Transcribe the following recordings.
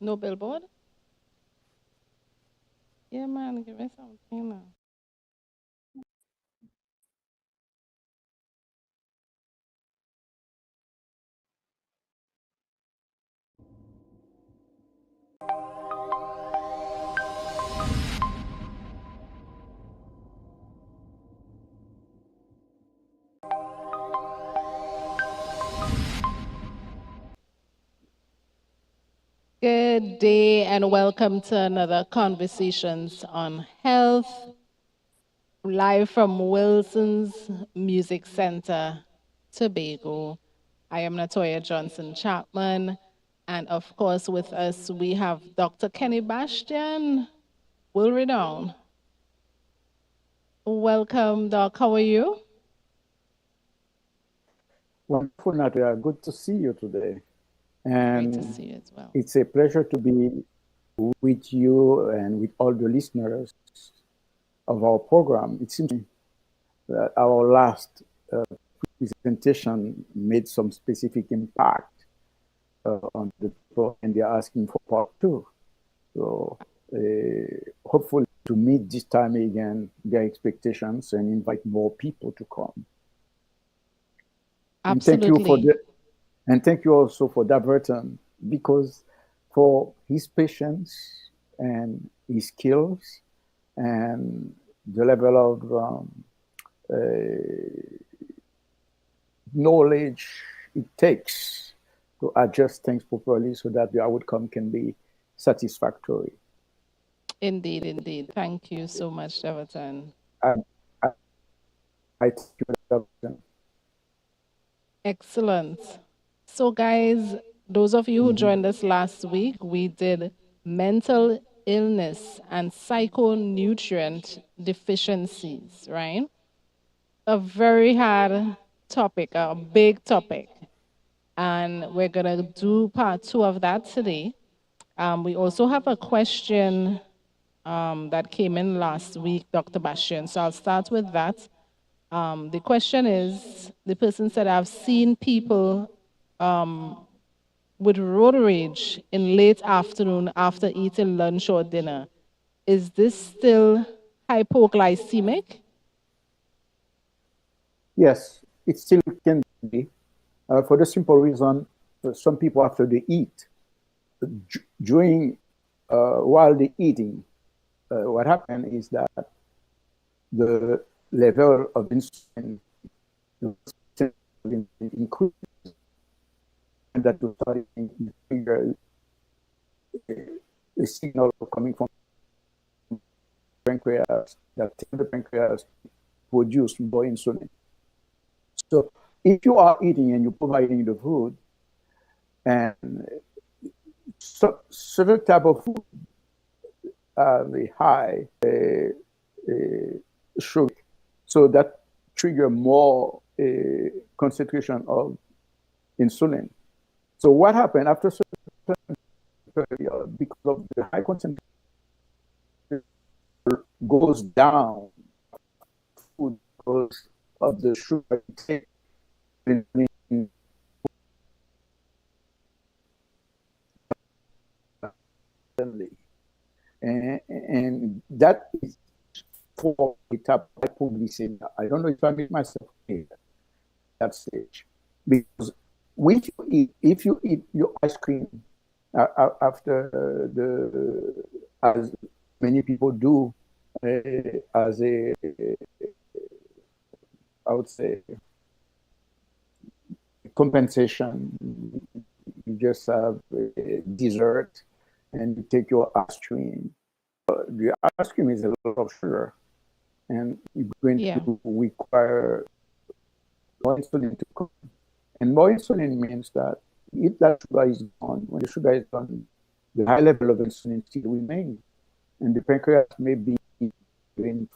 No billboard? Yeah, man, give me something now. Good day and welcome to another Conversations on Health, live from Wilson's Music Center, Tobago. I am Natoya Johnson Chapman, and of course, with us we have Dr. Keny Bastien, well renowned. Welcome, Doc. How are you? Wonderful, Nadia. Good to see you today. Great to And see you as well. it's a pleasure to be with you and with all the listeners of our program. It seems that our last presentation made some specific impact on the people, and they're asking for part two. So hopefully to meet this time again their expectations and invite more people to come. And thank you for Absolutely. and thank you also for Daverton, because for his patience and his skills and the level of knowledge it takes to adjust things properly so that the outcome can be satisfactory. Indeed, indeed. Thank you so much, Everton. I, I, I thank you, Daverton. Excellent. So, guys, those of you who Mhm. joined us last week, we did mental illness and psychonutrient deficiencies, right? A very hard topic, a big topic. And we're going to do part two of that today. We also have a question that came in last week, Dr. Bastien. So I'll start with that. The question is, the person said, I've seen people with road rage in late afternoon after eating lunch or dinner. Is this still hypoglycemic? Yes, it still can be, for the simple reason some people after they eat, during while they eating, what happens is that the level of insulin increases, and that will start to trigger a signal coming from the pancreas that tells the pancreas produce more insulin. So if you are eating and you're providing the food, and certain type of food have a high sugar, so that trigger more concentration of insulin. So what happened after a certain period, because of the high concentration goes down, food because of the sugar intake, and that is for the type of hypoglycemia. I don't know if I make myself clear at that stage, because if you eat your ice cream after as many people do, as a, I would say, compensation, you just have a dessert and you take your ice cream. The ice cream is a lot of sugar, and you're going Yeah. to require more insulin to come. And more insulin means that if that sugar is gone, when the sugar is gone, the high level of insulin still remains. And the pancreas may be in the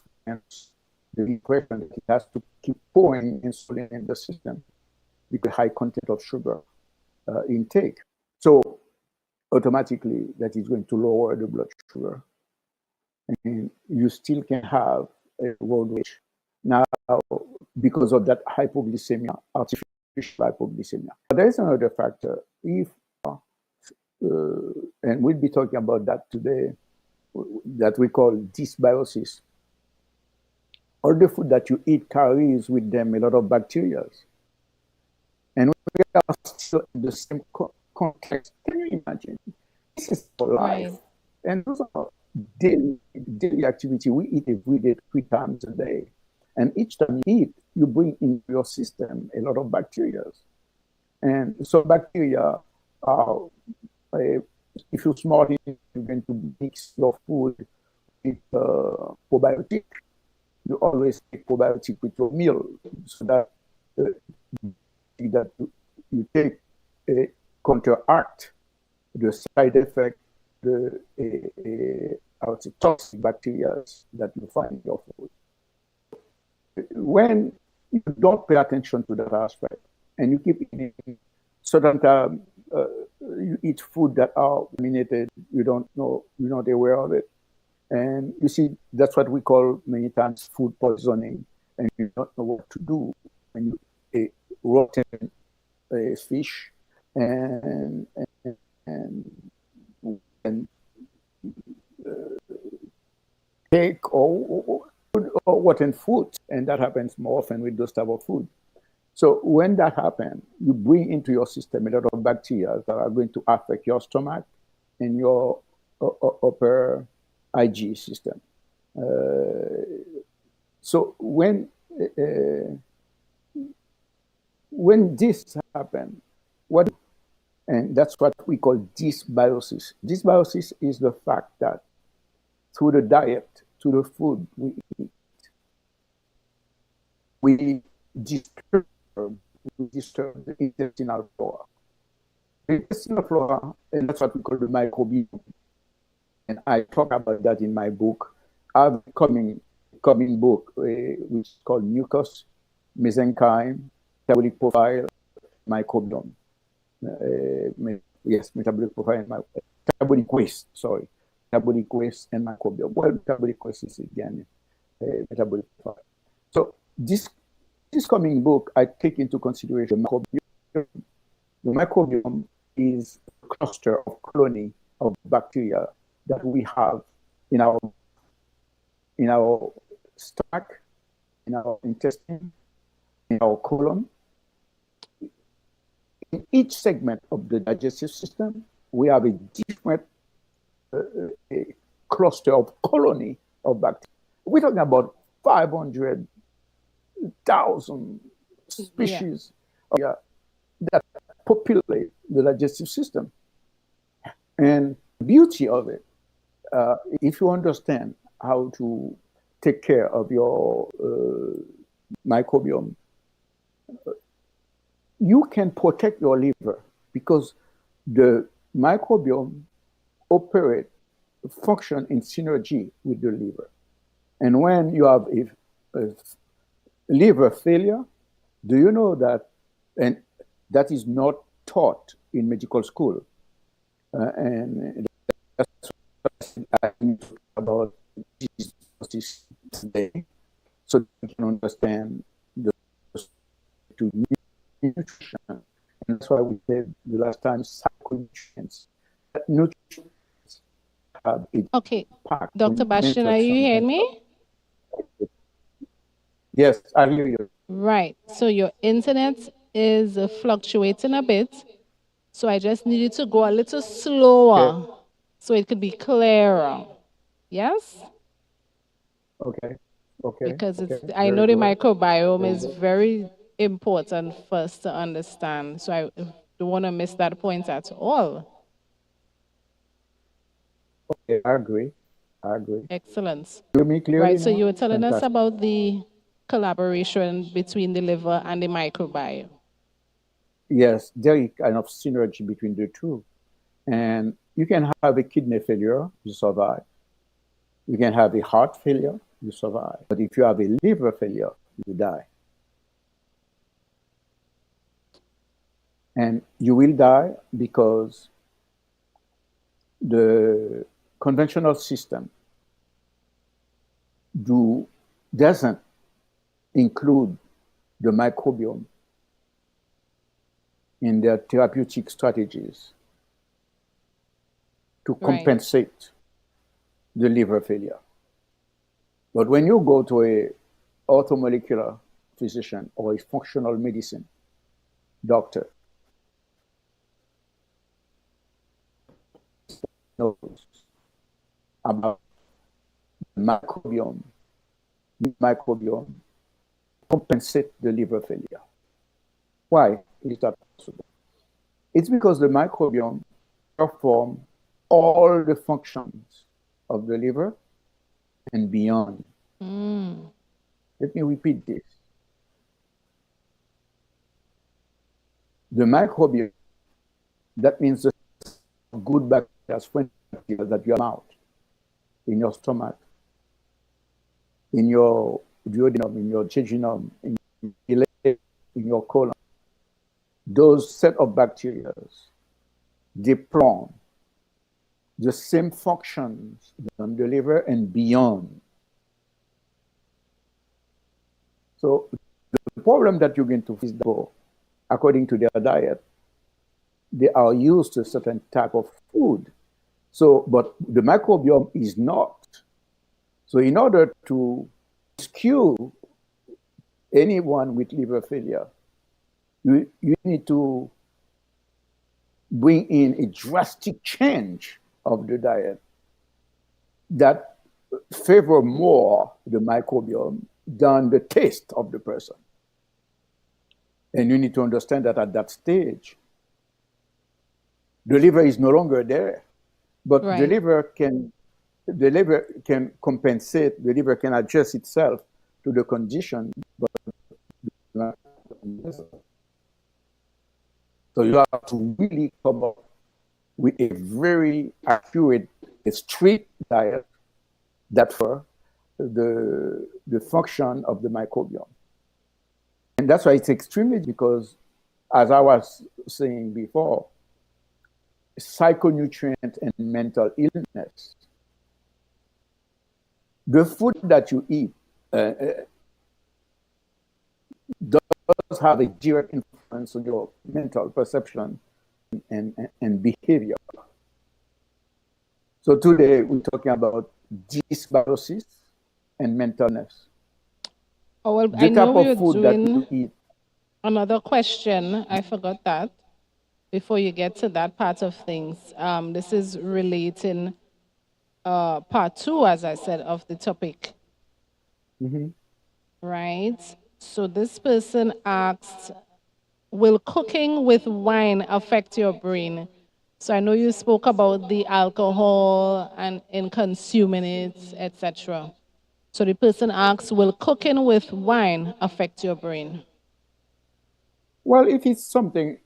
impression that it has to keep pouring insulin in the system with a high content of sugar intake. So automatically that is going to lower the blood sugar, and you still can have a road rage. Now, because of that hypoglycemia, artificial hypoglycemia. But there is another factor. If and we'll be talking about that today, that we call dysbiosis. All the food that you eat carries with them a lot of bacteria. And we are still in the same context. Can you imagine? This is for life. Right. And those are daily activity. We eat every day, 3 times a day. And each time you eat, you bring in your system a lot of bacteria. And so bacteria are, if you're smart, you're going to mix your food with probiotic. You always take probiotic with your meal so that you take counteract the side effect, the I would say toxic bacteria that you find in your food. When you don't pay attention to that aspect and you keep eating certain time, you eat food that are contaminated, you don't know, you're not aware of it. And you see, that's what we call many times food poisoning, and you don't know what to do when you eat rotten fish and and cake or rotten food, and that happens more often with those type of food. So when that happens, you bring into your system a lot of bacteria that are going to affect your stomach and your upper IG system. So when this happens, what and that's what we call dysbiosis. Dysbiosis is the fact that through the diet, through the food we eat, we disturb, we disturb the intestinal flora. The intestinal flora, and that's what we call the microbiome. And I talk about that in my book. I have a coming book, which is called Mucus, Mesenchyme, Metabolic Profile, Microbiome. Yes, metabolic profile and metabolic waste, sorry. Metabolic waste and microbiome. Well, metabolic waste is again metabolic profile. So this coming book, I take into consideration the microbiome. The microbiome is a cluster of colony of bacteria that we have in our stomach, in our intestine, in our colon. In each segment of the digestive system, we have a different a cluster of colony of bacteria. We're talking about 500,000 Yeah. species of bacteria that populate the digestive system. And the beauty of it, if you understand how to take care of your microbiome, you can protect your liver because the microbiome operate, function in synergy with the liver. And when you have a liver failure, do you know that, and that is not taught in medical school, and that's what I need to talk about this today, so you can understand the to nutrition. And that's why we said the last time psychonutrients. That nutrients have a Okay. impact Dr. on Bastien, mental are you hearing mental. me? Yes, I hear you. Right. So your internet is fluctuating a bit. So I just need you to go a little Okay, slower so it could be clearer. Yes? okay, okay, Because okay. I Very know the good. microbiome Very is good. very important for us to understand. So I don't want to miss that point at all. Okay, I agree. I agree. Excellent. Hear me clearly Right. So you now? were telling us Fantastic. about the collaboration between the liver and the microbiome. Yes, there is kind of synergy between the two. And you can have a kidney failure, you survive. You can have a heart failure, you survive. But if you have a liver failure, you die. And you will die because the conventional system doesn't include the microbiome in their therapeutic strategies. to Right. compensate the liver failure. But when you go to a orthomolecular physician or a functional medicine doctor, knows about the microbiome compensate the liver failure. Why is that possible? It's because the microbiome performs all the functions of the liver and beyond. Mm. Let me repeat this. The microbiome, that means the good bacteria, friendly bacteria that you have out in your stomach, in your duodenum, in your jejunum, in your in your colon, those set of bacteria deploy the same functions on the liver and beyond. So the problem that you're going to face, according to their diet, they are used to a certain type of food. So, but the microbiome is not. So, in order to rescue anyone with liver failure, you need to bring in a drastic change of the diet that favor more the microbiome than the taste of the person. And you need to understand that at that stage, the liver is no longer there, but Right. the liver can compensate, the liver can adjust itself to the condition. So you have to really come up with a very accurate, a strict diet that for the function of the microbiome. And that's why it's extremely, because as I was saying before, psychonutrient and mental illness, the food that you eat does have a direct influence on your mental perception and behavior. So today we're talking about dysbiosis and mental illness. Oh, well, I The know type we of were food that doing you eat. another question. I forgot that before you get to that part of things. This is relating part two, as I said, of the topic, Mm-hmm. right? So this person asked, will cooking with wine affect your brain? So I know you spoke about the alcohol and in consuming it, etc. So the person asks, will cooking with wine affect your brain? Well, if it's something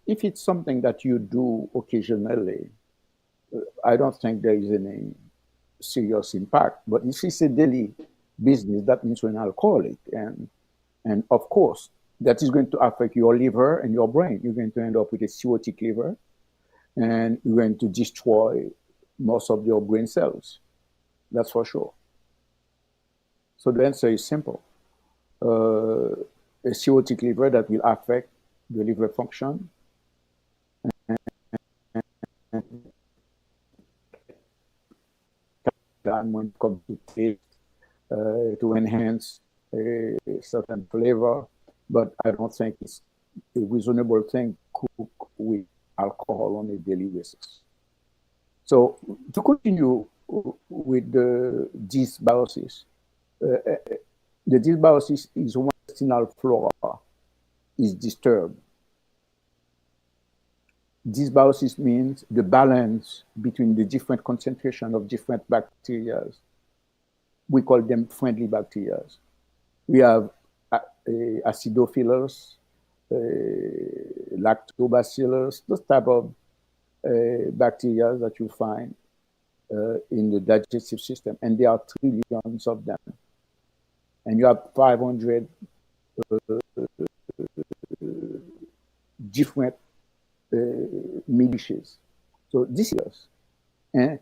that you do occasionally, I don't think there is any serious impact. But if it's a daily business, that means you're an alcoholic, and of course that is going to affect your liver and your brain. You're going to end up with a cirrhotic liver, and you're going to destroy most of your brain cells. That's for sure. So the answer is simple. A cirrhotic liver that will affect the liver function, and when it comes to taste, to enhance a certain flavor. But I don't think it's a reasonable thing to cook with alcohol on a daily basis. So to continue with the dysbiosis, the dysbiosis is when the intestinal flora is disturbed. Dysbiosis means the balance between the different concentration of different bacteria. We call them friendly bacteria. We have acidophilus, lactobacillus, those type of bacteria that you find in the digestive system, and there are trillions of them. And you have 500 different militias. So this is, and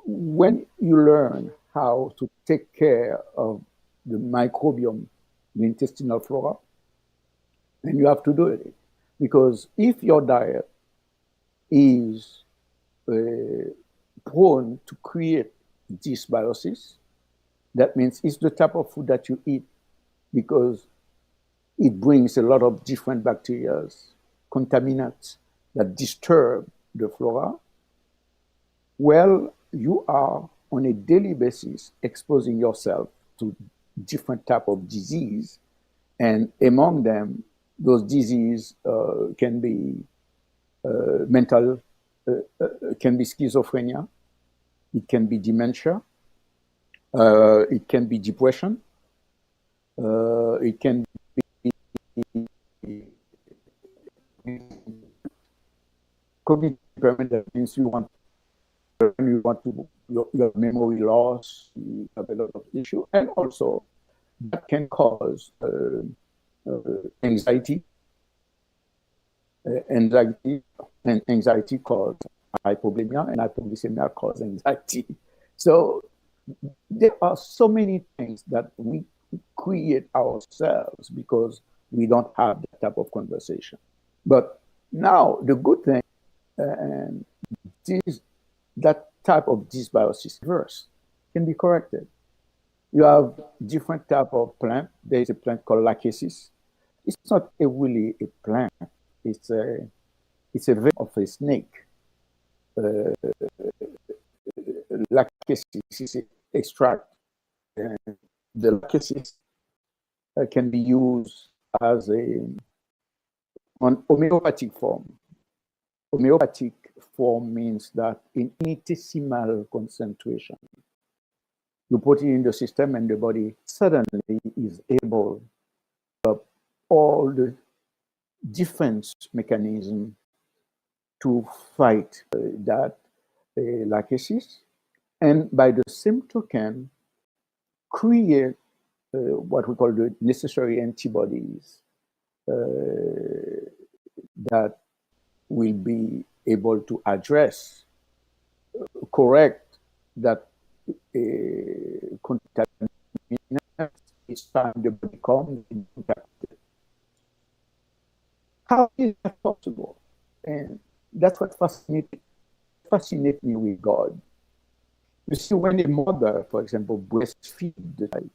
when you learn how to take care of the microbiome, the intestinal flora, and you have to do it. Because if your diet is prone to create dysbiosis. That means it's the type of food that you eat because it brings a lot of different bacteria, contaminants that disturb the flora. Well, you are on a daily basis exposing yourself to different type of disease, and among them, those diseases can be mental, can be schizophrenia, it can be dementia, it can be depression, it can be cognitive impairment. That means your memory loss, you have a lot of issue, and also that can cause anxiety. Anxiety and anxiety cause hypoglycemia, and hypoglycemia cause anxiety. So there are so many things that we create ourselves because we don't have that type of conversation. But now the good thing, and this that type of dysbiosis reverse can be corrected. You have different type of plant. There is a plant called lachesis. It's not really a plant. It's a vein of a snake. Lachesis is an extract. The lachesis can be used as on homeopathic form. Homeopathic form means that in infinitesimal concentration, you put it in the system and the body suddenly is able to all the defense mechanism to fight that lachesis, and by the same token, create what we call the necessary antibodies that will be able to address, correct that contaminant each time the body comes in contact with it. How is that possible? And that's what fascinates me with God. You see, when a mother, for example, breastfeeds the child,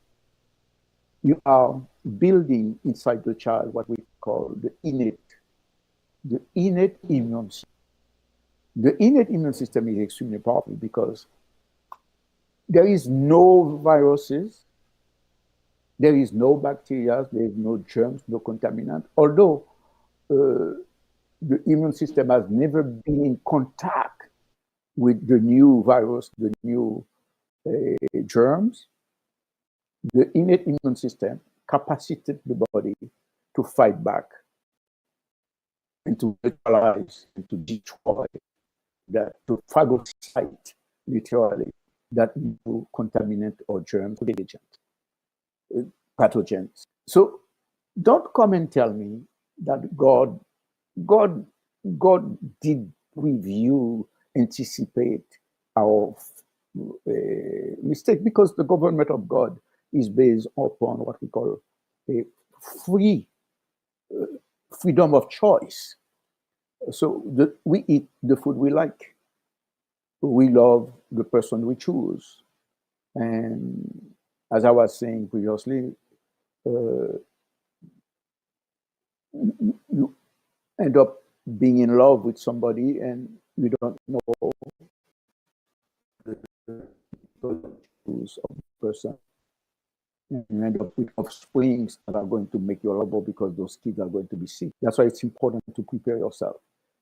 you are building inside the child what we call the innate immune system. The innate immune system is extremely powerful because there is no viruses, there is no bacteria, there is no germs, no contaminant. Although the immune system has never been in contact with the new virus, the new germs, the innate immune system capacitates the body to fight back and to neutralize and to destroy that, to phagocyte literally that new contaminant or germ agent, pathogens. So don't come and tell me that God did with you anticipate our mistake, because the government of God is based upon what we call a freedom of choice. So we eat the food we like. We love the person we choose. And as I was saying previously, you end up being in love with somebody and you don't know the choose of the person. And you end up with offsprings that are going to make you lovable because those kids are going to be sick. That's why it's important to prepare yourself.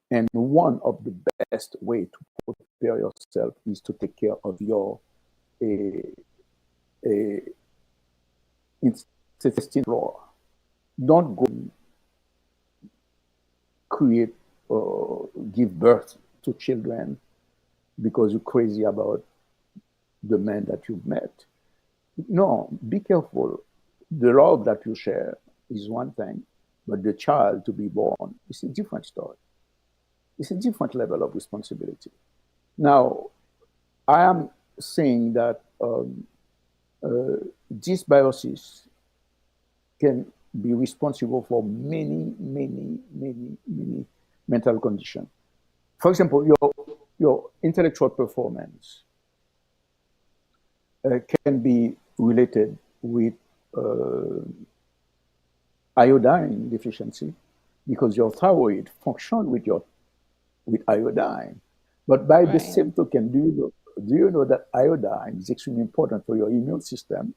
And one of the best way to prepare yourself is to take care of your intestine flora. Don't go create or give birth to children because you're crazy about the man that you've met. No, be careful. The love that you share is one thing, but the child to be born is a different story. It's a different level of responsibility. Now, I am saying that dysbiosis can be responsible for many mental conditions. For example, your intellectual performance can be related with uh, iodine deficiency because your thyroid function with iodine. But by the Right. same token, do you know that iodine is extremely important for your immune system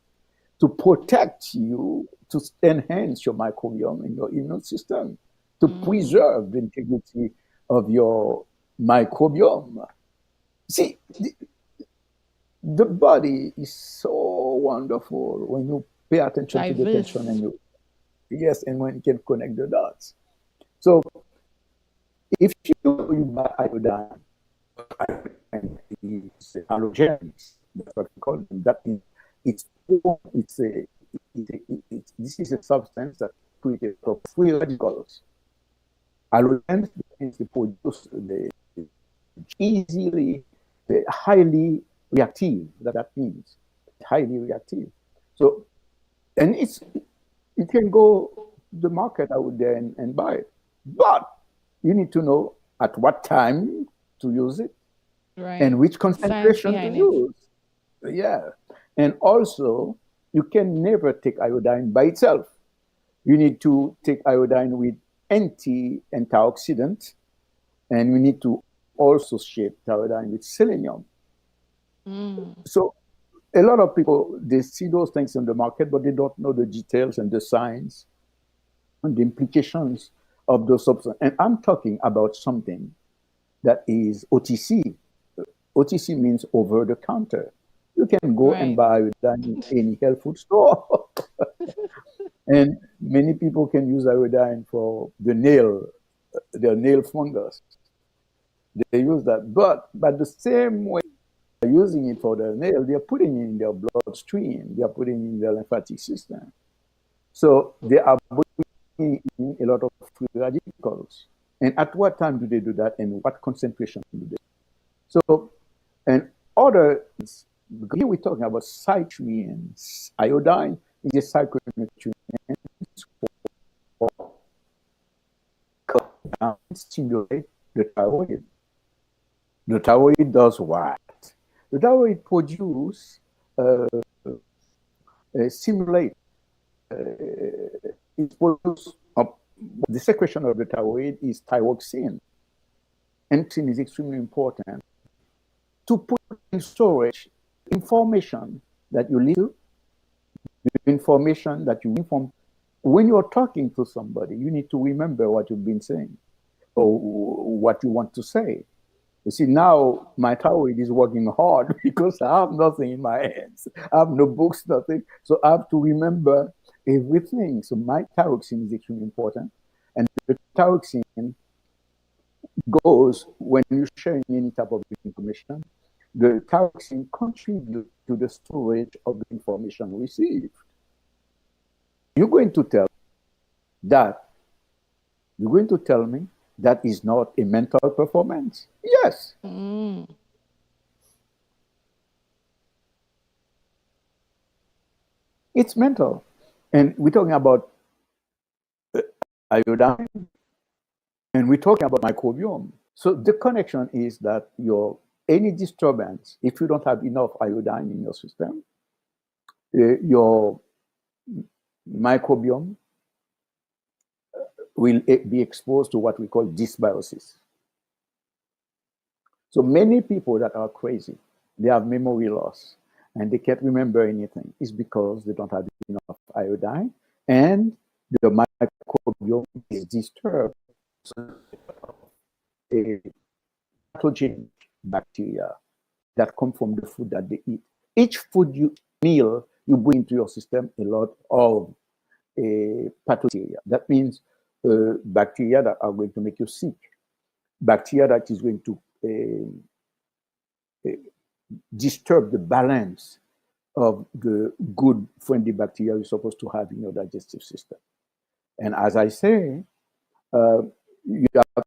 to protect you, to enhance your microbiome in your immune system, to Mm. preserve the integrity of your microbiome. See, the body is so wonderful when you pay attention to the tension and Diverse. you, yes, and when you can connect the dots. So if you buy iodine, iodine is halogenics. That's what we call them. That means it's it's a this is a substance that creates a lot of free radicals. Halogens means they produce the easily, highly reactive. That means highly reactive. So and it can go to the market out there and buy it, but you need to know at what time to use it Right. and which Science concentration to behind it. use. Yeah. And also, you can never take iodine by itself. You need to take iodine with antioxidant, and we need to also shape iodine with selenium. Mm. So a lot of people they see those things in the market, but they don't know the details and the science and the implications of those substances. And I'm talking about something that is OTC. OTC means over the counter. You can go and Right. buy iodine in any health food store. And many people can use iodine for their nail fungus. They use that. But the same way they're using it for their nail, they're putting it in their bloodstream, they're putting it in their lymphatic system. So they are bringing in a lot of free radicals. And at what time do they do that and what concentration do they? So, and other, here we're talking about cyclians. Iodine is a cyclonutrient for stimulate the thyroid. The thyroid does what? The thyroid produce, uh, stimulate, it produces, the secretion of the thyroid is thyroxine. And thyroxine is extremely important to put in storage information that you listen to, information that you inform. When you're talking to somebody, you need to remember what you've been saying or what you want to say. You see, now my thyroid is working hard because I have nothing in my hands. I have no books, nothing. So I have to remember everything. So my thyroxine is extremely important. And the thyroxine goes when you're sharing any type of information, the thyroxine contributes to the storage of the information received. You're going to tell that, you're going to tell me that is not a mental performance? Yes, Mm. it's mental. And we're talking about iodine and we're talking about microbiome. So the connection is that your any disturbance, if you don't have enough iodine in your system, your microbiome will be exposed to what we call dysbiosis. So many people that are crazy, they have memory loss and they can't remember anything. It's because they don't have enough iodine and the microbiome is disturbed. So a pathogenic bacteria that come from the food that they eat. Each food you meal, you bring into your system a lot of pathogen. That means bacteria that are going to make you sick, bacteria that is going to disturb the balance of the good friendly bacteria you're supposed to have in your digestive system. And as I say, you have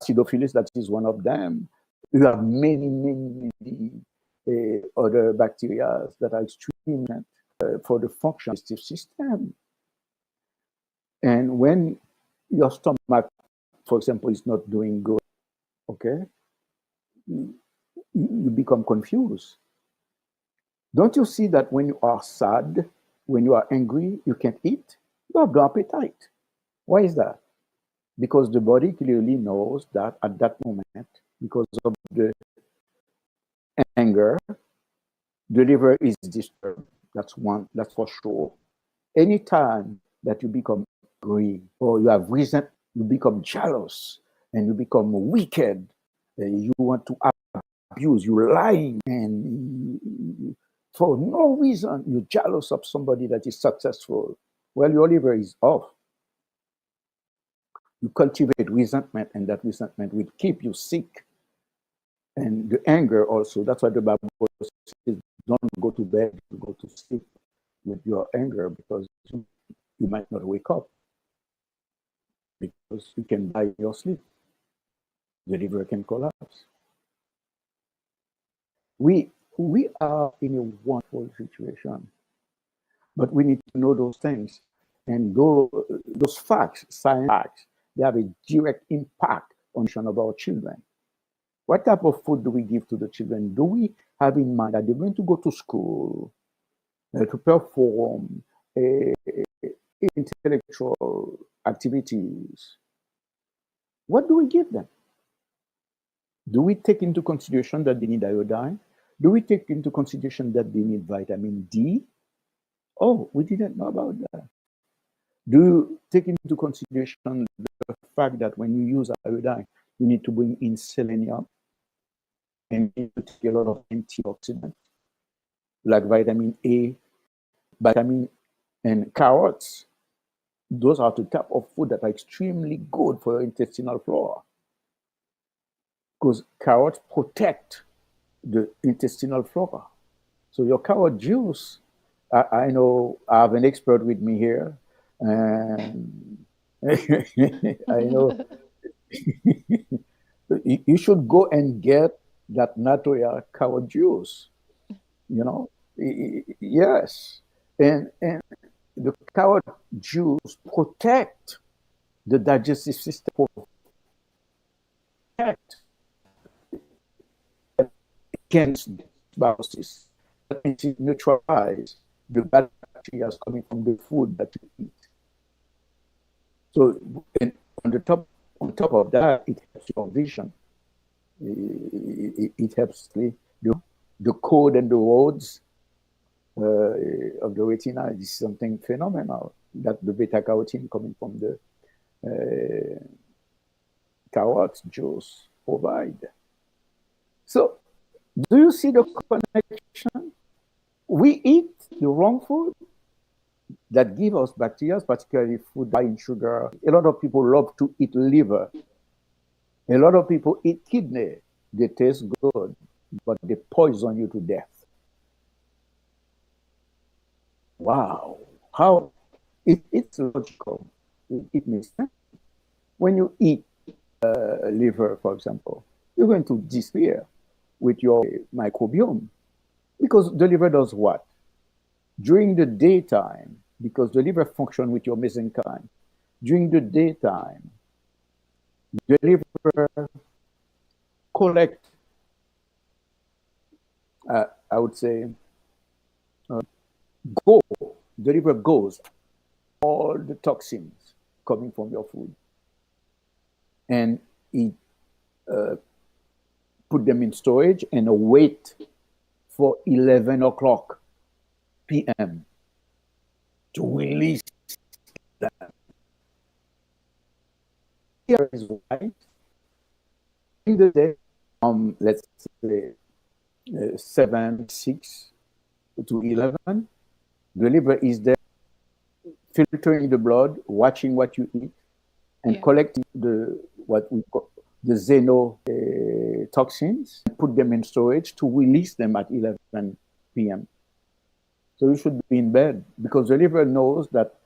acidophilus, that is one of them. You have many other bacteria that are extremely important for the function of the digestive system. And when your stomach, for example, is not doing good, okay, you become confused. Don't you see that when you are sad, when you are angry, you can't eat? You have no appetite. Why is that? Because the body clearly knows that at that moment, because of the anger, the liver is disturbed. That's one, that's for sure. Anytime that you become angry or you have resent, you become jealous and you become wicked, you want to abuse, you're lying, and for no reason you're jealous of somebody that is successful. Well, your liver is off. You cultivate resentment, and that resentment will keep you sick. And the anger also, that's why the Bible says, don't go to bed, go to sleep with your anger, because you might not wake up, because you can die in your sleep. The liver can collapse. We are in a wonderful situation, but we need to know those things. And those facts, science facts, they have a direct impact on the of our children. What type of food do we give to the children? Do we have in mind that they're going to go to school to perform intellectual activities? What do we give them? Do we take into consideration that they need iodine? Do we take into consideration that they need vitamin D? Oh, we didn't know about that. Do you take into consideration the fact that when you use iodine, you need to bring in selenium and you need to take a lot of antioxidants like vitamin A, vitamin and carrots? Those are the type of food that are extremely good for your intestinal flora, because carrots protect the intestinal flora. So your carrot juice, I know I have an expert with me here, and I know you should go and get that natural carrot juice. You know, yes, and the carrot juice protect the digestive system, protect against viruses, and it neutralize the bad bacteria coming from the food that you eat. So, and on top of that, it helps your vision. It helps the code and the roads of the retina. This is something phenomenal that the beta carotene coming from the carrot juice provide. So, do you see the connection? We eat the wrong food that give us bacteria, particularly food high in sugar. A lot of people love to eat liver. A lot of people eat kidney. They taste good, but they poison you to death. Wow. How it's logical. It makes sense. When you eat liver, for example, you're going to despair with your microbiome, because the liver does what? During the daytime, because the liver function with your mesenchyme, during the daytime, the liver collect, I would say, go, the liver goes all the toxins coming from your food, and it put them in storage and wait for 11 o'clock p.m. to release them. Here is why in the day, let's say 7, 6 to 11, the liver is there filtering the blood, watching what you eat, and Yeah. collecting the what we call the xenotoxins, put them in storage to release them at 11 p.m. So you should be in bed, because the liver knows that,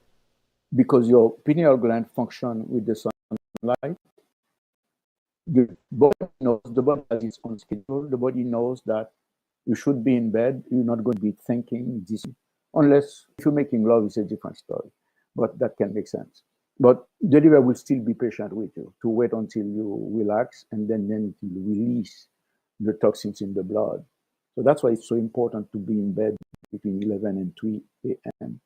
because your pineal gland function with the sunlight, the body has its own schedule. The body knows that you should be in bed. You're not going to be thinking this, unless if you're making love, it's a different story. But that can make sense. But the liver will still be patient with you to wait until you relax, and then it will release the toxins in the blood. So that's why it's so important to be in bed between 11 and 3 a.m.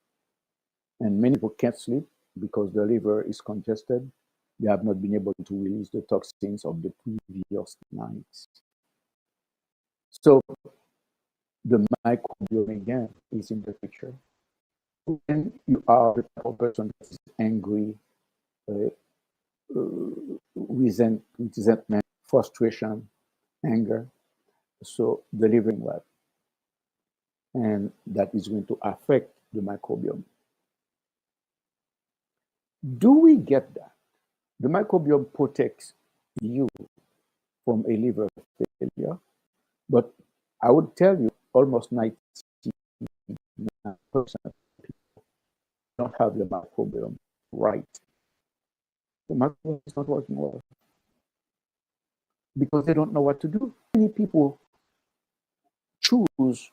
And many people can't sleep because the liver is congested. They have not been able to release the toxins of the previous nights. So the microbiome again is in the picture. When you are the type of person that is angry, uh, resentment, frustration, anger, so delivering well, and that is going to affect the microbiome. Do we get that? The microbiome protects you from a liver failure, but I would tell you almost 99% don't have the microbiome right. The microbiome is not working well because they don't know what to do. Many people choose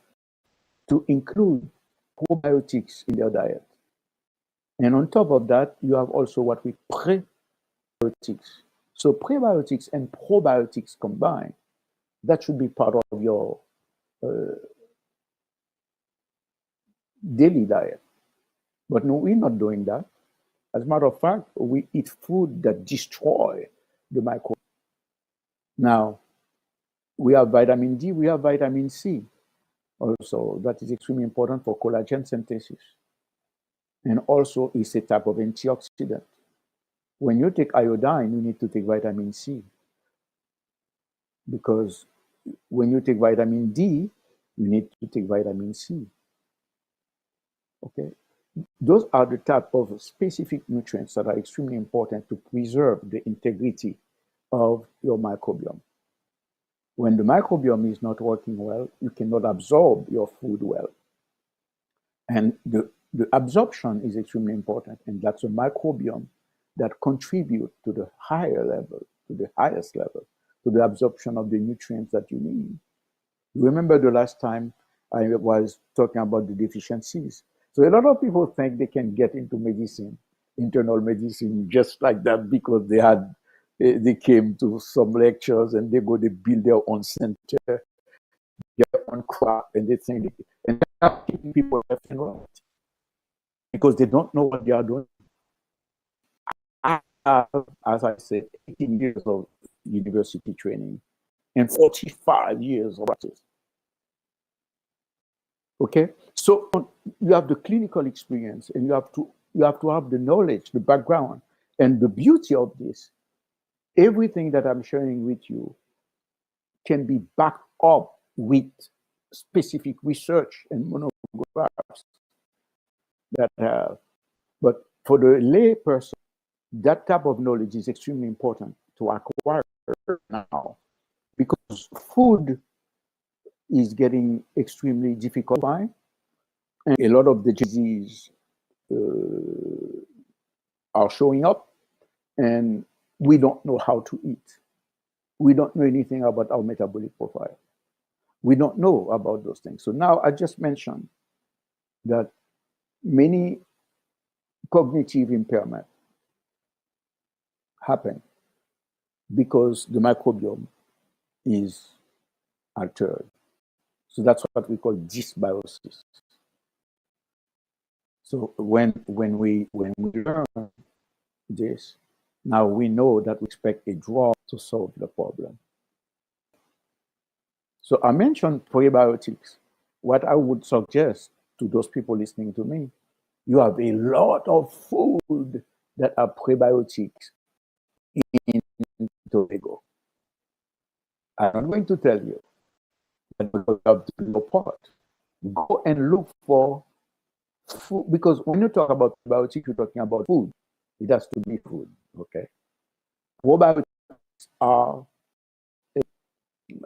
to include probiotics in their diet. And on top of that, you have also what we prebiotics. So prebiotics and probiotics combined, that should be part of your uh, daily diet. But no, we're not doing that. As a matter of fact, we eat food that destroy the microbiome. Now, we have vitamin D, we have vitamin C also. That is extremely important for collagen synthesis. And also, it's a type of antioxidant. When you take iodine, you need to take vitamin C because when you take vitamin D, you need to take vitamin C. Okay, those are the type of specific nutrients that are extremely important to preserve the integrity of your microbiome. When the microbiome is not working well, you cannot absorb your food well. And the absorption is extremely important, and that's a microbiome that contribute to the higher level, to the highest level, to the absorption of the nutrients that you need. Remember the last time I was talking about the deficiencies. So a lot of people think they can get into medicine, internal medicine, just like that because they came to some lectures and they build their own center, their own crap, and they think and they are keeping people left and right because they don't know what they are doing. I have, as I said, 18 years of university training and 45 years of practice. Okay, so you have the clinical experience, and you have to have the knowledge, the background, and the beauty of this. Everything that I'm sharing with you can be backed up with specific research and monographs that have. But for the lay person, that type of knowledge is extremely important to acquire now because food is getting extremely difficult to find, and a lot of the diseases are showing up, and we don't know how to eat. We don't know anything about our metabolic profile. We don't know about those things. So now I just mentioned that many cognitive impairment happen because the microbiome is altered. So that's what we call dysbiosis. So when we learn this, now we know that we expect a drug to solve the problem. So I mentioned prebiotics. What I would suggest to those people listening to me, you have a lot of food that are prebiotics in Tobago. I'm not going to tell you, but you have to do your part. Go and look for food because when you talk about probiotics, you're talking about food. It has to be food. Okay. Probiotics are,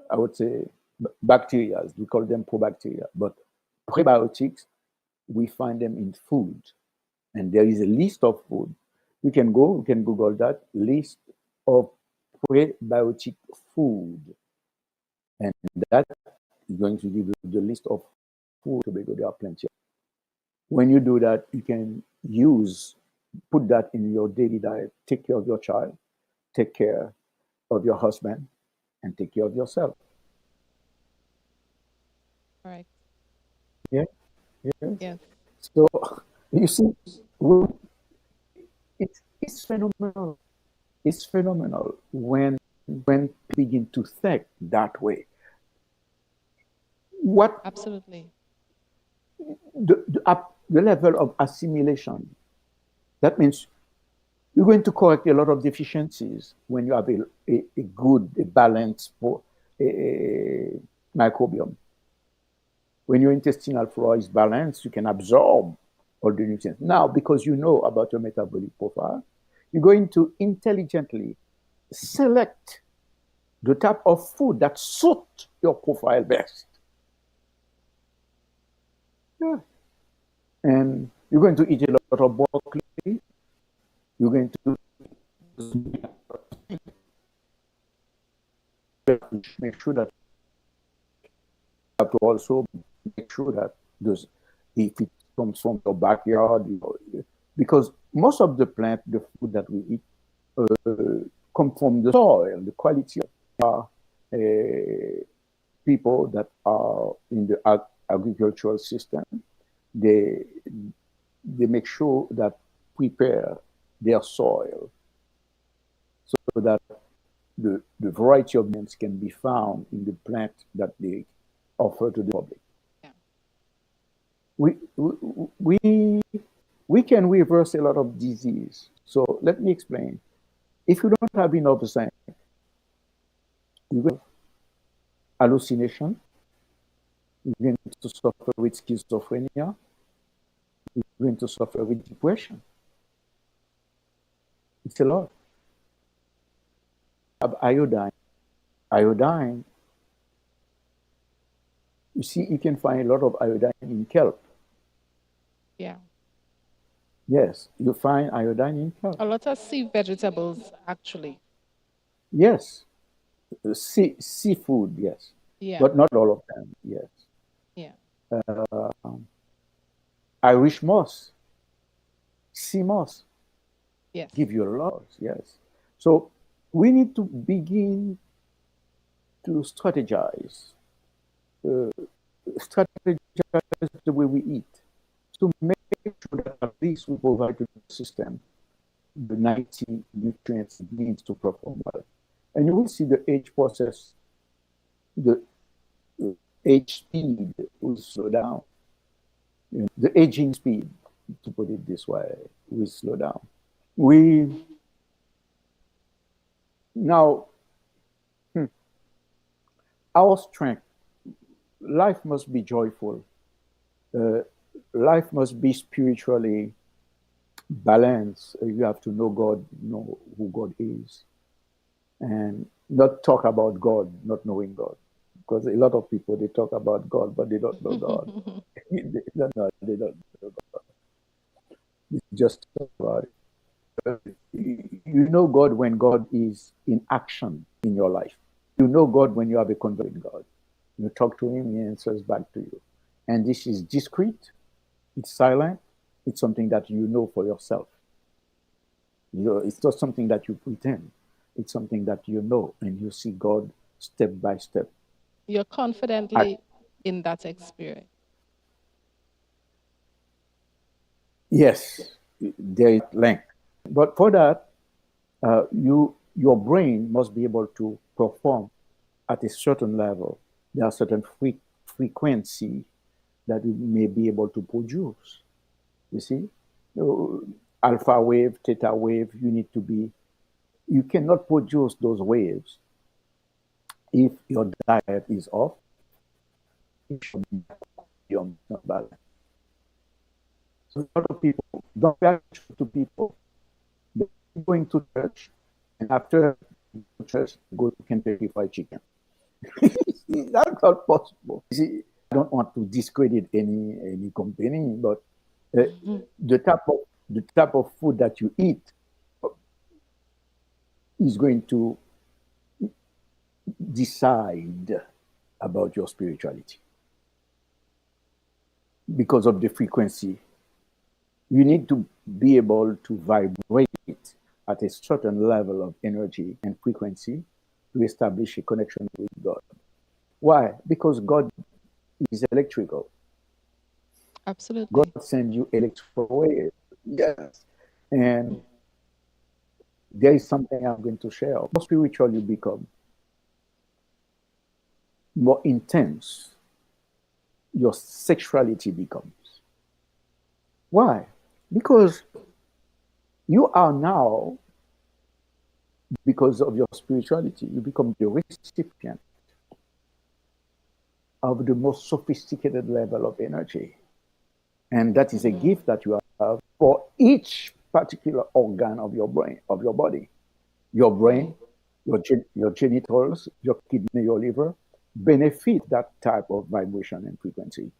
I would say, bacteria. We call them probacteria. But prebiotics, we find them in food. And there is a list of food. You can Google that list of prebiotic food. And that is going to give you the list of food. Tobago, there are plenty. When you do that, you can put that in your daily diet. Take care of your child, take care of your husband, and take care of yourself. Correct. Yeah, yes. Yes. So you see, when it's phenomenal. It's phenomenal when begin to think that way. What Absolutely. the level of assimilation? That means you're going to correct a lot of deficiencies when you have a good, a balanced a microbiome. When your intestinal flora is balanced, you can absorb all the nutrients. Now, because you know about your metabolic profile, you're going to intelligently select the type of food that suit your profile best. Yeah. And you're going to eat a lot of broccoli. You're going to make sure that you have to also make sure that those, if it comes from your backyard, because most of the plant, the food that we eat, come from the soil, the quality of people that are in the agricultural system. They they make sure that prepare their soil so that the variety of nutrients can be found in the plant that they offer to the public. Yeah. We, we, we can reverse a lot of disease. So let me explain. If you don't have enough zinc, you will have hallucination, you're going to suffer with schizophrenia, you're going to suffer with depression. It's a lot. Have iodine. Iodine, you see, you can find a lot of iodine in kelp. Yeah. Yes, you find iodine in kelp. A lot of sea vegetables, actually. Yes, seafood, yes, Yeah. but not all of them. Yes, Yeah. Irish moss, sea moss, Yes. give you a lot. Yes, so we need to begin to strategize the way we eat to make sure that at least we provide to the system the 90 nutrients it needs to perform well. And you will see the age process, the age speed will slow down. The aging speed, to put it this way, will slow down. We now, our strength, life must be joyful. Uh, Life must be spiritually balanced. You have to know God, know who God is, and not talk about God, not knowing God. Because a lot of people they talk about God, but they don't know God. They don't know God. It's just about it. You know God when God is in action in your life. You know God when you have a conversation with God. You talk to Him, He answers back to you. And this is discreet, it's silent, it's something that you know for yourself. It's not something that you pretend, it's something that you know and you see God step by step. You're Act. confidently in that experience. Yes, there is length. But for that, your brain must be able to perform at a certain level. There are certain frequency that you may be able to produce. You see, alpha wave, theta wave. You need to be. You cannot produce those waves if your diet is off. If your not balanced. So a lot of people don't pay attention to people. They're going to church, and after church, go to Kentucky Fried Chicken. That's not possible. You see, I don't want to discredit any company, but uh, the type of food that you eat is going to decide about your spirituality because of the frequency. You need to be able to vibrate at a certain level of energy and frequency to establish a connection with God. Why? Because God is electrical. God Absolutely. sends you electrical wave. Yes. And there is something I'm going to share. More spiritual you become, more intense your sexuality becomes. Why? Because you are now, because of your spirituality, you become the recipient of the most sophisticated level of energy. And that is a gift that you have for each particular organ of your brain, of your body. Your brain, your genitals, your kidney, your liver benefit that type of vibration and frequency.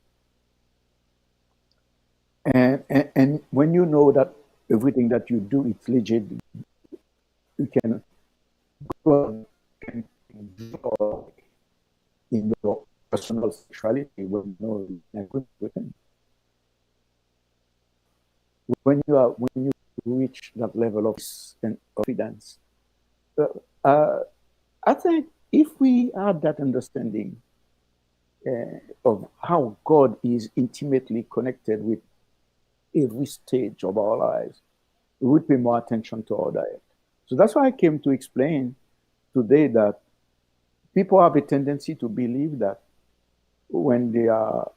And when you know that everything that you do is legit, you can go and enjoy in your personal sexuality when you know everything. When you reach that level of confidence, uh, uh, I think if we have that understanding of how God is intimately connected with every stage of our lives, we would pay more attention to our diet. So that's why I came to explain today that people have a tendency to believe that when they are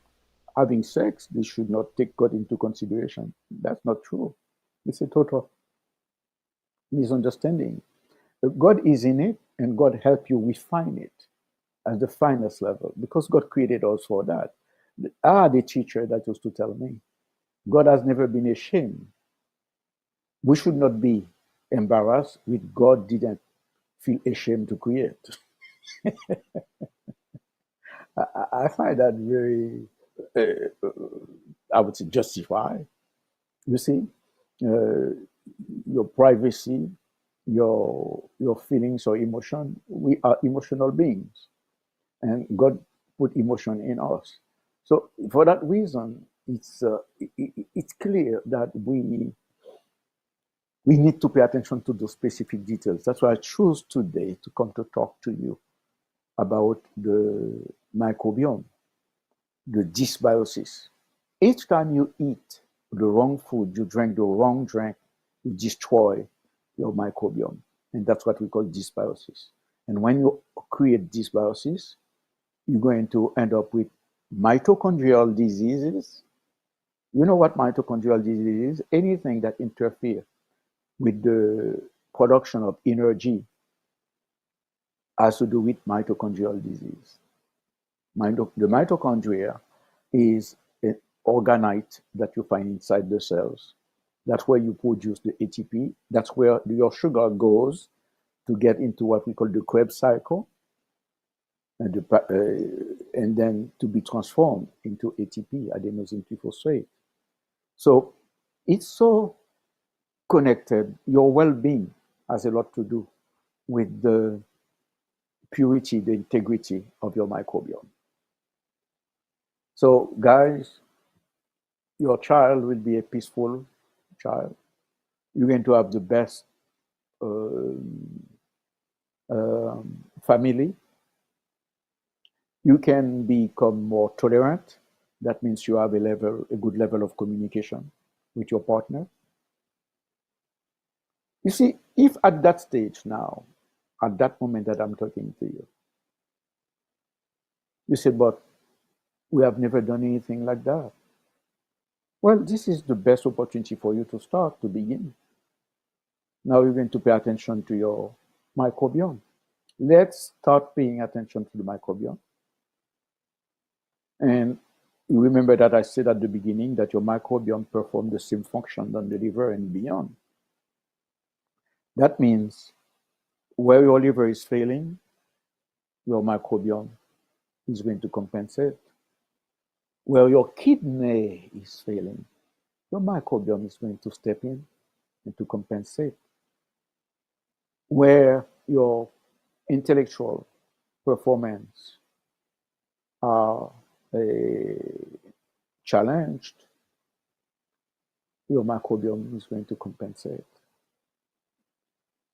having sex, they should not take God into consideration. That's not true. It's a total misunderstanding. God is in it, and God help you refine it at the finest level because God created us for that. I had a teacher that used to tell me, God has never been ashamed. We should not be embarrassed with God didn't feel ashamed to create. I find that very, I would say, justified. You see, uh, your privacy, your feelings or emotion. We are emotional beings, and God put emotion in us. So for that reason, it's clear that we need to pay attention to those specific details. That's why I choose today to come to talk to you about the microbiome, the dysbiosis. Each time you eat the wrong food, you drink the wrong drink, you destroy your microbiome. And that's what we call dysbiosis. And when you create dysbiosis, you're going to end up with mitochondrial diseases. You know what mitochondrial disease is? Anything that interferes with the production of energy has to do with mitochondrial disease. The mitochondria is an organite that you find inside the cells. That's where you produce the ATP. That's where your sugar goes to get into what we call the Krebs cycle, and then to be transformed into ATP, adenosine triphosphate. So it's so connected. Your well-being has a lot to do with the purity, the integrity of your microbiome. So, guys, your child will be a peaceful child. You're going to have the best family. You can become more tolerant. That means you have a good level of communication with your partner. You see, if at that stage now, at that moment that I'm talking to you, you say, but we have never done anything like that. Well, this is the best opportunity for you to start, to begin. Now you're going to pay attention to your microbiome. Let's start paying attention to the microbiome. And you remember that I said at the beginning that your microbiome performs the same function on the liver and beyond. That means where your liver is failing, your microbiome is going to compensate. Where your kidney is failing, your microbiome is going to step in and to compensate. Where your intellectual performance are challenged, your microbiome is going to compensate.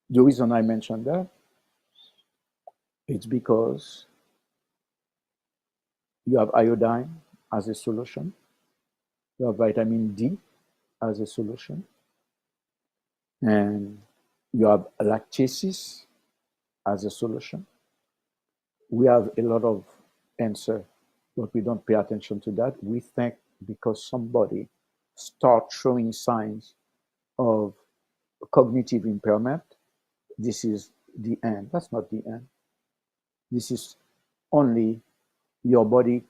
The reason I mentioned that it's because You have iodine as a solution. You have vitamin D as a solution. And you have lactases as a solution. We have a lot of answer, but we don't pay attention to that. We think because somebody starts showing signs of cognitive impairment, this is the end. That's not the end. This is only your body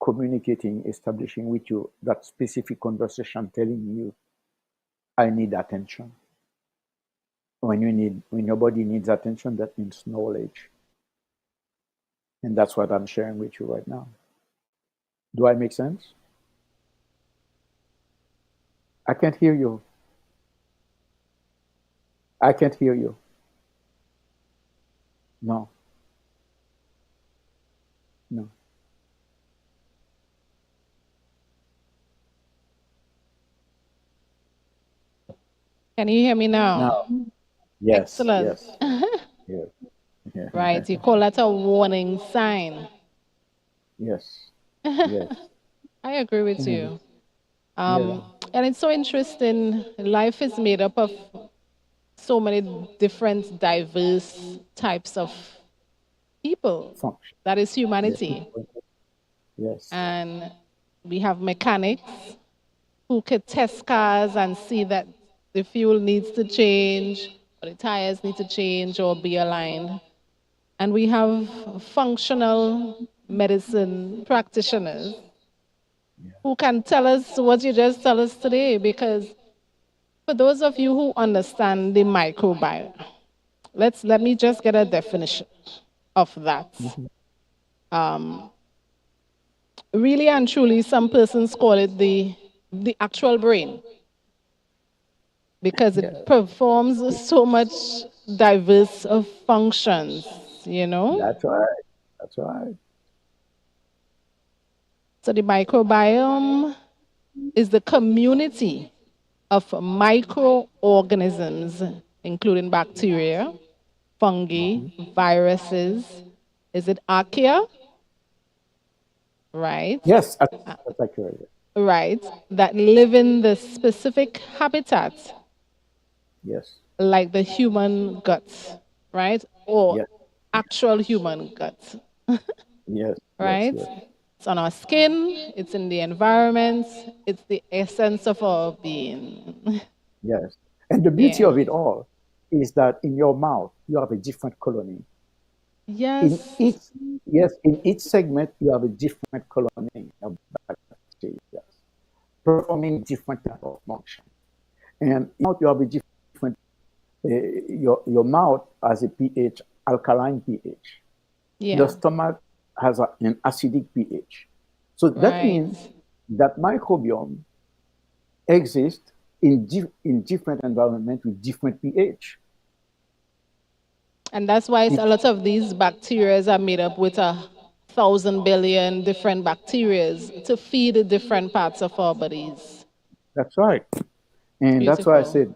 communicating, establishing with you that specific conversation, telling you, I need attention. When your body needs attention, that means knowledge. And that's what I'm sharing with you right now. Do I make sense? I can't hear you. I can't hear you. No, no. Can you hear me now? Now, yes, Excellent. yes, yes, yeah. Right. You call that a warning sign. Yes, yes, I agree with and you. yeah, And it's so interesting. Life is made up of so many different, diverse types of people. function. That is Yes, humanity. yes, And we have mechanics who could test cars and see that the fuel needs to change, or the tires need to change or be aligned. And we have functional medicine practitioners who can tell us what you just tell us today. Because for those of you who understand the microbiome, let me just get a definition of that. mhm, Really and truly, some persons call it the actual brain because it yeah. performs so much diverse of functions, you know? That's right. That's right. So the microbiome is the community of microorganisms, including bacteria, fungi, Mhm. viruses. Is it archaea? Right? Yes, that's accurate. Right. That live in the specific habitat, Yes, like the human gut, right? Or yes, actual human gut, yes, yes, right? yes, It's on our skin, it's in the environment, it's the essence of our being. yes. And the beauty Yeah. of it all is that in your mouth you have a different colony. In Yes. each, yes, in each segment you have a different colony of bacteria performing different type of function. And in mouth you have a different. Your mouth has a pH, alkaline pH. The Yeah. stomach has an acidic pH. So that Right. means that microbiome exists in different environments with different pH. And that's why a It, lot of these bacteria are made up with 1,000 billion different bacteria to feed the different parts of our bodies. that's right. It's And that's why I beautiful. said,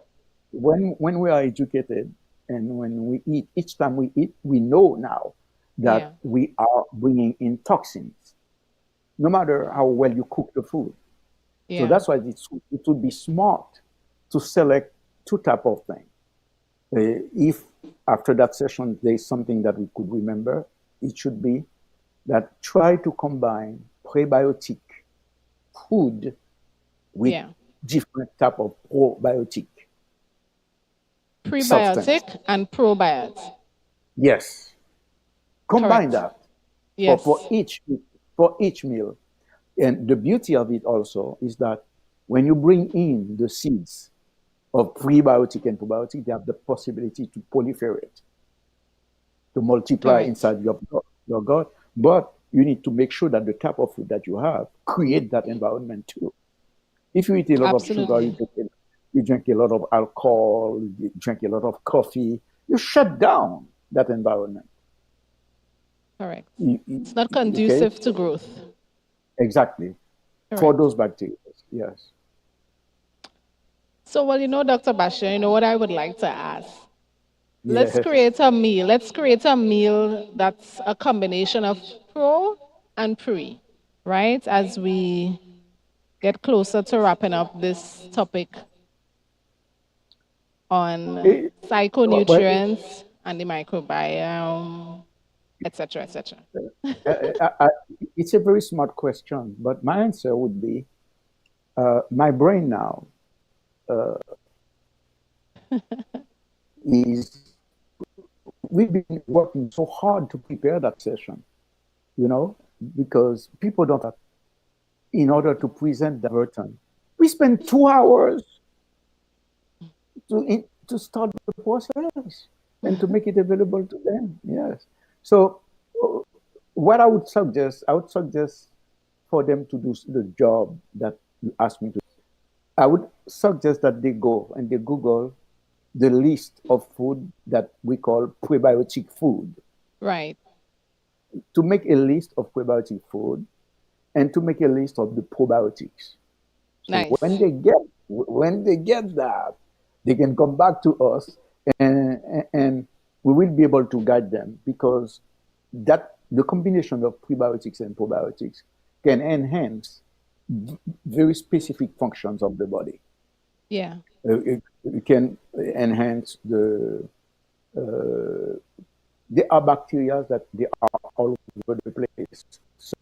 when we are educated and when we eat, each time we eat, we know now Yeah. that we are bringing in toxins, no matter how well you cook the food. So Yeah. that's why it would be smart to select two type of things. If after that session there is something that we could remember, it should be that try to combine prebiotic food with Yeah. different type of probiotic substance. Prebiotic and probiotic. Yes, combine Correct. that for, for Yes. each for each meal. And the beauty of it also is that when you bring in the seeds of prebiotic and probiotic, they have the possibility to proliferate, to multiply Correct. inside your gut. But you need to make sure that the type of food that you have create that environment too. If you eat a lot of sugar, Absolutely. you drink a lot of alcohol, you drink a lot of coffee, you shut down that environment. Correct. You, It's not okay, conducive to growth. exactly. For Correct. those bacteria, yes, So, well, Dr. Bashir, what I would like to ask? Let's yes, create a meal. Let's create a meal that's a combination of pro and pre. right? As we get closer to wrapping up this topic on It, well, psychonutrients and the microbiome, etc., etc. uh, uh, uh, it's a very smart question, but my answer would be my brain now is we've been working so hard to prepare that session, you know, because people don't have in order to present the Burton. We spent 2 hours to start the process and to make it available to them. Yes. So uh, what I would suggest for them to do the job that you asked me to. I would suggest that they go and they Google the list of food that we call prebiotic food, Right. to make a list of prebiotic food and to make a list of the probiotics. So Nice. when they get that, they can come back to us and we will be able to guide them because that the combination of prebiotics and probiotics can enhance very specific functions of the body. Yeah. It can enhance uh, there are bacteria that they are all over the place. So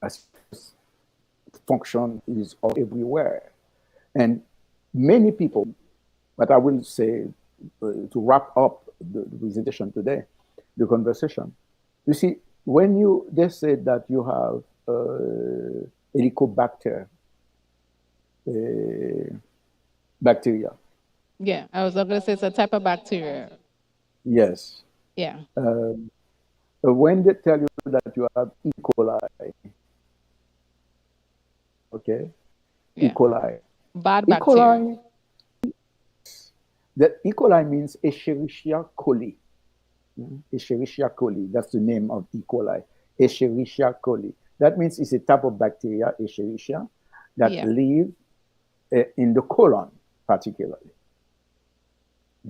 as function is all everywhere. And many people, but I will say to wrap up the presentation today, the conversation, you see, when you they said that you have helicobacter uh, bacteria, Yeah. I was going to say it's a type of bacteria. yes. Yeah. Um, when they tell you that you have E. coli, okay, E. Yeah. coli, Bad E. bacteria. coli, that E. coli means Escherichia coli. Escherichia coli, that's the name of E. coli. Escherichia coli. That means it's a type of bacteria, Escherichia, that Yeah. live in the colon, particularly.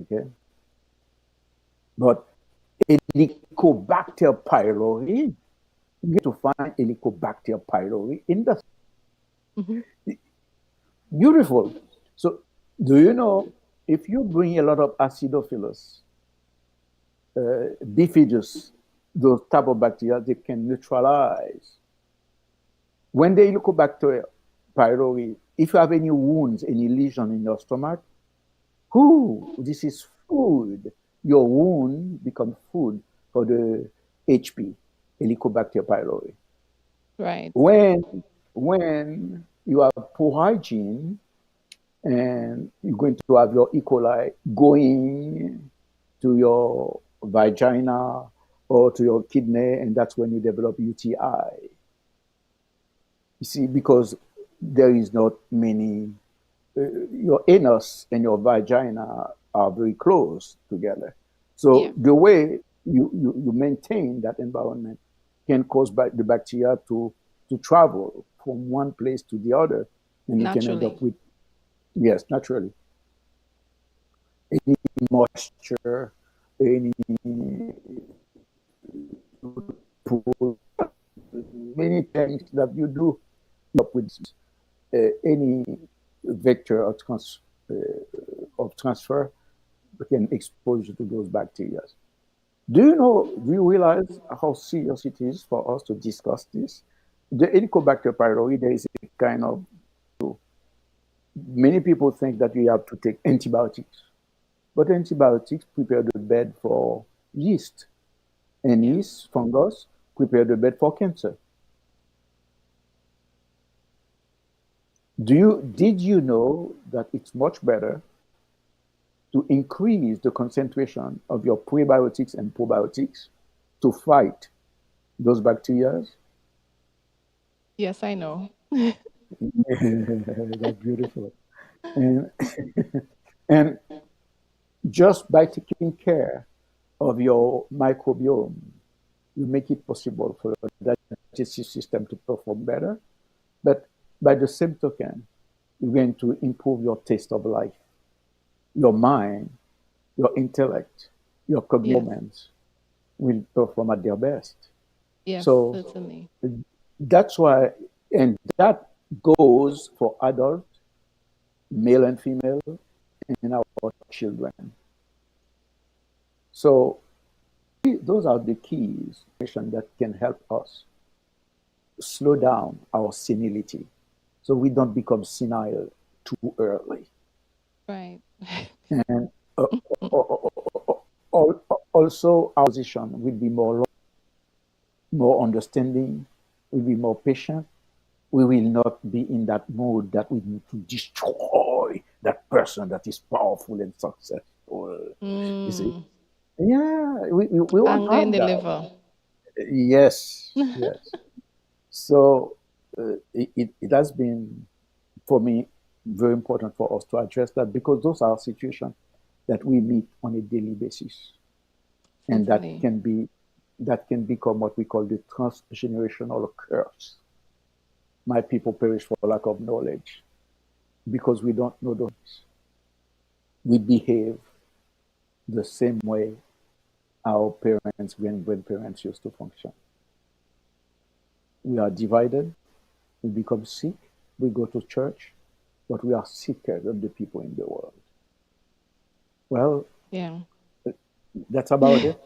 Okay, but Helicobacter pylori, you get to find Helicobacter pylori in the Hmm. beautiful. So, do you know if you bring a lot of acidophilus bifidus, those type of bacteria, they can neutralize. When the Helicobacter pylori, if you have any wounds, any lesion in your stomach, whoo, this is food. Your wound becomes food for the HP, Helicobacter pylori. Right. When you have poor hygiene and you're going to have your E. coli going to your vagina or to your kidney, and that's when you develop UTI. You see, because there is not many, your anus and your vagina are very close together. Yeah. So the way you maintain that environment can cause the bacteria to travel from one place to the other, and you can end Naturally. up with, yes, naturally, any moisture, any pool, many things that you do up with any vector of transfer can expose you to those bacteria. Do you realize how serious it is for us to discuss this? The Helicobacter pylori, there is a kind of, many people think that you have to take antibiotics, but antibiotics prepare the bed for yeast, and Yeah. yeast, fungus, prepare the bed for cancer. Did you know that it's much better to increase the concentration of your prebiotics and probiotics to fight those bacteria? Yes, I know. That's beautiful. And, and just by taking care of your microbiome, you make it possible for your digestive system to perform better. But by the same token, you're going to improve your taste of life, your mind, your intellect, your Yes. cognitive will perform at their best. Yes, So certainly. that's why, and that goes for adult, male and female, and our children. So those are the keys that can help us slow down our senility so we don't become senile too early. Right. And uh, also, our position will be more understanding, will be more patient. We will not be in that mood that we need to destroy that person that is powerful and successful. You see? Mm, Yeah, we won't anger in have the that. liver. Yes, yes. So it has been, for me, very important for us to address that because those are situations that we meet on a daily basis. And Certainly. that can become what we call the transgenerational curse. My people perish for lack of knowledge because we don't know those. We behave the same way our parents, grandparents used to function. We are divided, we become sick, we go to church, but we are sicker than the people in the world. Well, Yeah. that's about it.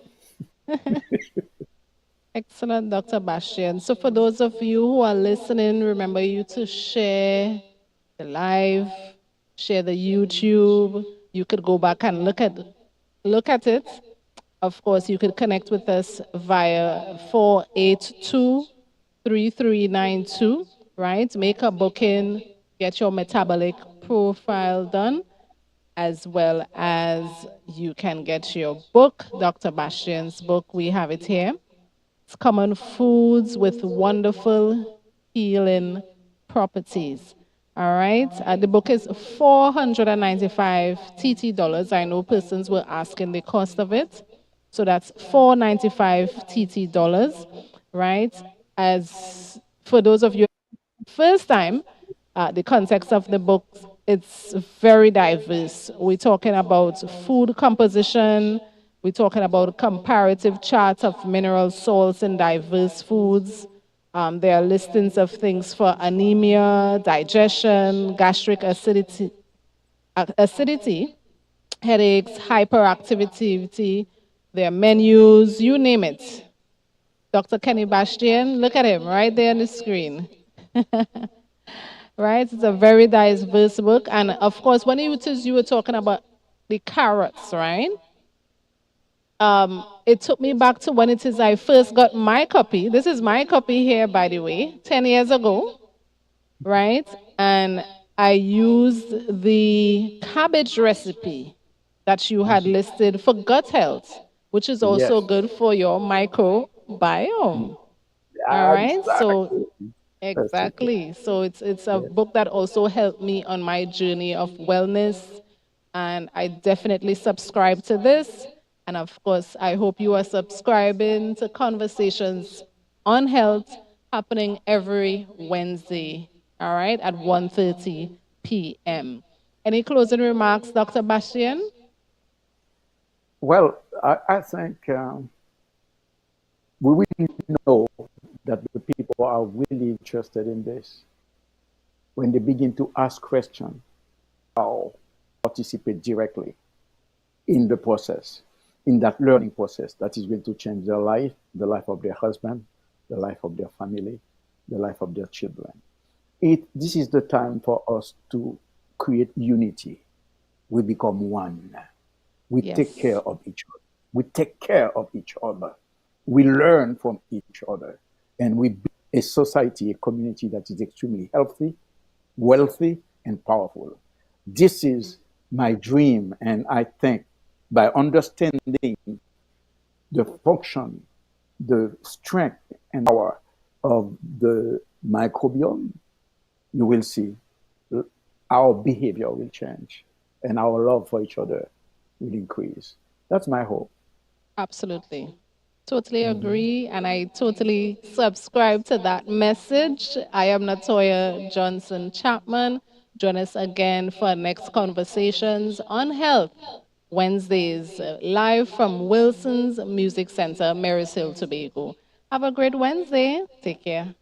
Excellent, Dr. Bastien. So, for those of you who are listening, remember you to share the live, share the YouTube. You could go back and look at it. Of course, you could connect with us via 482-3392. Right? Make a booking, get your metabolic profile done, as well as you can get your book, Dr. Bastian's book. We have it here. It's Common Foods with Wonderful Healing Properties. All right. The book is 495 TT dollars. I know persons were asking the cost of it. So that's 495 TT dollars, right? As for those of you first time, the context of the book, it's very diverse. We're talking about food composition. We're talking about comparative charts of mineral salts in diverse foods. There are listings of things for anemia, digestion, gastric acidity, headaches, hyperactivity. There are menus, you name it. Dr. Kenny Bastien, look at him right there on the screen. Right? It's a very diverse book. And of course, when you were talking about the carrots, right? It took me back to when it is I first got my copy. This is my copy here, by the way, 10 years ago, right? And I used the cabbage recipe that you had listed for gut health, which is also Yes, good for your microbiome. All right. So exactly. That's it. exactly. So it's a Yes. book that also helped me on my journey of wellness, and I definitely subscribe to this. And of course, I hope you are subscribing to Conversations on Health happening every Wednesday, all right, at 1:30 p.m. Any closing remarks, Dr. Bastian? Well, I think we will know that the people are really interested in this when they begin to ask questions or participate directly in the process, in that learning process that is going to change their life, the life of their husband, the life of their family, the life of their children. This is the time for us to create unity. We become one. We take care Yes, of each other. We take care of each other. We learn from each other. And we build a society, a community that is extremely healthy, wealthy, and powerful. This is my dream. And I think by understanding the function, the strength, and power of the microbiome, you will see our behavior will change and our love for each other will increase. That's my hope. absolutely. Totally agree, and I totally subscribe to that message. I am Natoya Johnson Chapman. Join us again for next conversations on health Wednesdays, live from Wilson's Music Center, Marysville, Tobago. Have a great Wednesday. Take care.